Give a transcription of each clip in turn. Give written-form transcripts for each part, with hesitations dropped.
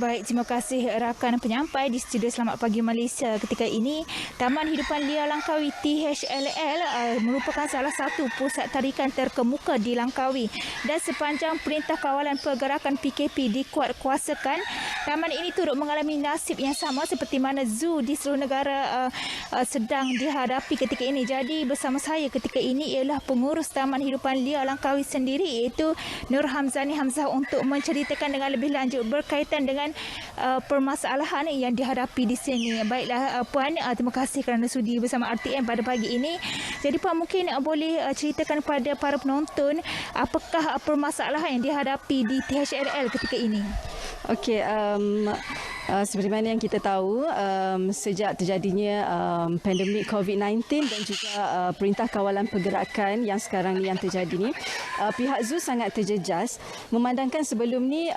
Baik, terima kasih rakan penyampai di Studio Selamat Pagi Malaysia. Ketika ini, Taman Hidupan Liar Langkawi THLL merupakan salah satu pusat tarikan terkemuka di Langkawi. Dan sepanjang Perintah Kawalan Pergerakan PKP dikuatkuasakan, taman ini turut mengalami nasib yang sama seperti mana zoo di seluruh negara sedang dihadapi ketika ini. Jadi bersama saya ketika ini ialah pengurus Taman Hidupan Liar Langkawi sendiri, iaitu Nur Hamzani Hamzah, untuk menceritakan dengan lebih lanjut berkaitan dengan permasalahan yang dihadapi di sini. Baiklah Puan, terima kasih kerana sudi bersama RTM pada pagi ini. Jadi Puan mungkin boleh ceritakan kepada para penonton apakah permasalahan yang dihadapi di THLL ketika ini? Okey, seperti mana yang kita tahu, sejak terjadinya pandemik COVID-19 dan juga Perintah Kawalan Pergerakan yang sekarang ni yang terjadi ni, pihak zoo sangat terjejas. Memandangkan sebelum ni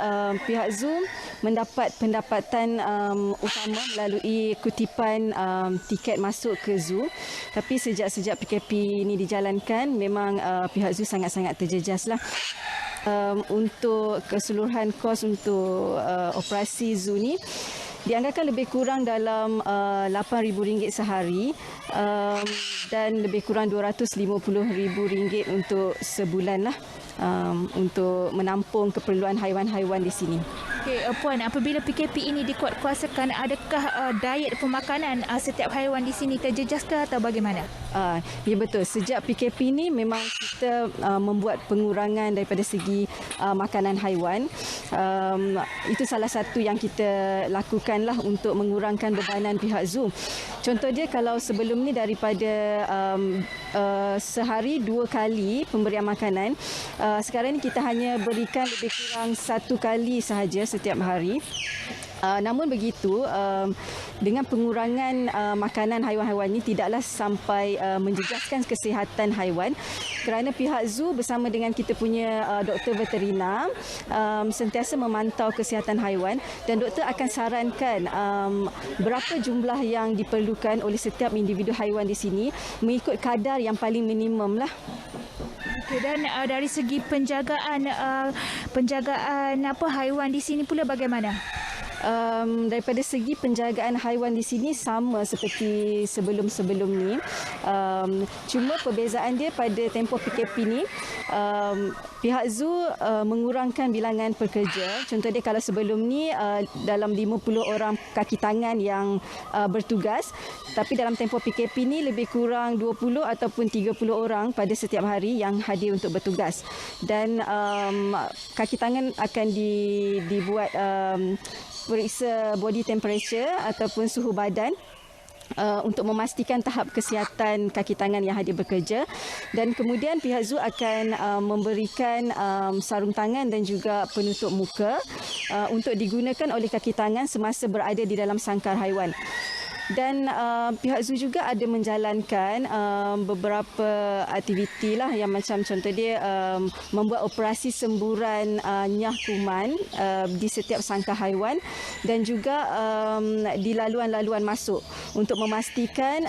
pihak zoo mendapat pendapatan utama melalui kutipan tiket masuk ke zoo. Tapi sejak PKP ini dijalankan, memang pihak zoo sangat-sangat terjejas lah. Untuk keseluruhan kos untuk operasi zoo ni dianggarkan lebih kurang dalam RM8,000 sehari dan lebih kurang RM250,000 untuk sebulan lah, untuk menampung keperluan haiwan-haiwan di sini. Okey, Puan, apabila PKP ini dikuatkuasakan, adakah diet pemakanan setiap haiwan di sini terjejas ke atau bagaimana? Ya betul, sejak PKP ini memang kita membuat pengurangan daripada segi makanan haiwan. Itu salah satu yang kita lakukanlah untuk mengurangkan bebanan pihak zoo. Contoh dia, kalau sebelum ni daripada sehari 2 kali pemberian makanan, sekarang ni kita hanya berikan lebih kurang 1 kali sahaja setiap hari. Namun begitu, dengan pengurangan makanan haiwan-haiwan ini tidaklah sampai menjejaskan kesihatan haiwan, kerana pihak zoo bersama dengan kita punya doktor veterina sentiasa memantau kesihatan haiwan, dan doktor akan sarankan berapa jumlah yang diperlukan oleh setiap individu haiwan di sini mengikut kadar yang paling minimum lah. Okay, dan dari segi penjagaan haiwan di sini pula bagaimana? Daripada segi penjagaan haiwan di sini sama seperti sebelum-sebelum ni. Cuma perbezaan dia pada tempoh PKP ni, pihak zoo mengurangkan bilangan pekerja. Contoh dia, kalau sebelum ni dalam 50 orang kaki tangan yang bertugas, tapi dalam tempoh PKP ni lebih kurang 20 ataupun 30 orang pada setiap hari yang hadir untuk bertugas. Dan kaki tangan akan dibuat periksa body temperature ataupun suhu badan untuk memastikan tahap kesihatan kaki tangan yang hadir bekerja. Dan kemudian pihak zoo akan memberikan sarung tangan dan juga penutup muka untuk digunakan oleh kaki tangan semasa berada di dalam sangkar haiwan. Dan pihak zoo juga ada menjalankan beberapa aktiviti lah, yang macam contoh dia membuat operasi semburan nyah kuman di setiap sangkar haiwan, dan juga di laluan-laluan masuk untuk memastikan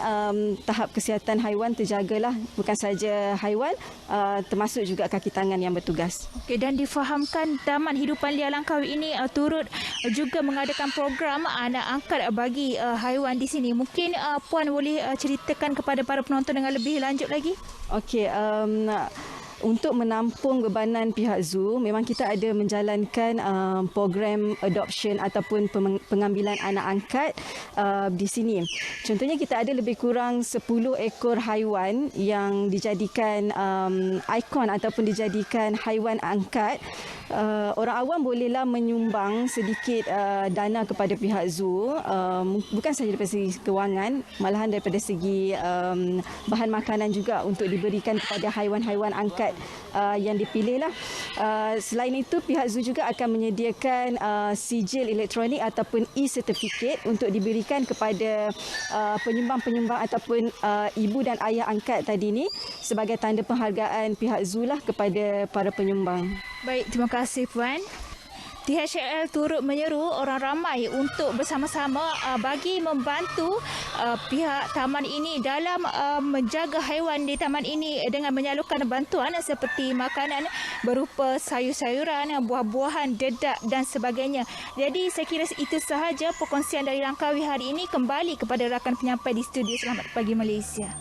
tahap kesihatan haiwan terjagalah, bukan saja haiwan, termasuk juga kaki tangan yang bertugas. Okay, dan difahamkan Taman Hidupan Liar Langkawi ini turut juga mengadakan program anak angkat bagi haiwan di sini. Mungkin Puan boleh ceritakan kepada para penonton dengan lebih lanjut lagi? Okey, untuk menampung bebanan pihak zoo, memang kita ada menjalankan program adoption ataupun pengambilan anak angkat di sini. Contohnya, kita ada lebih kurang 10 ekor haiwan yang dijadikan ikon ataupun dijadikan haiwan angkat. Orang awam bolehlah menyumbang sedikit dana kepada pihak zoo, bukan sahaja daripada segi kewangan, malahan daripada segi bahan makanan juga untuk diberikan kepada haiwan-haiwan angkat yang dipilih lah. Selain itu, pihak zoo juga akan menyediakan sijil elektronik ataupun e-certificate untuk diberikan kepada penyumbang-penyumbang ataupun ibu dan ayah angkat tadi ni, sebagai tanda penghargaan pihak zoo lah kepada para penyumbang. Baik, terima kasih Puan. THL turut menyeru orang ramai untuk bersama-sama bagi membantu pihak taman ini dalam menjaga haiwan di taman ini dengan menyalurkan bantuan seperti makanan berupa sayur-sayuran, buah-buahan, dedak dan sebagainya. Jadi saya kira itu sahaja perkongsian dari Langkawi hari ini. Kembali kepada rakan penyampai di studio. Selamat pagi Malaysia.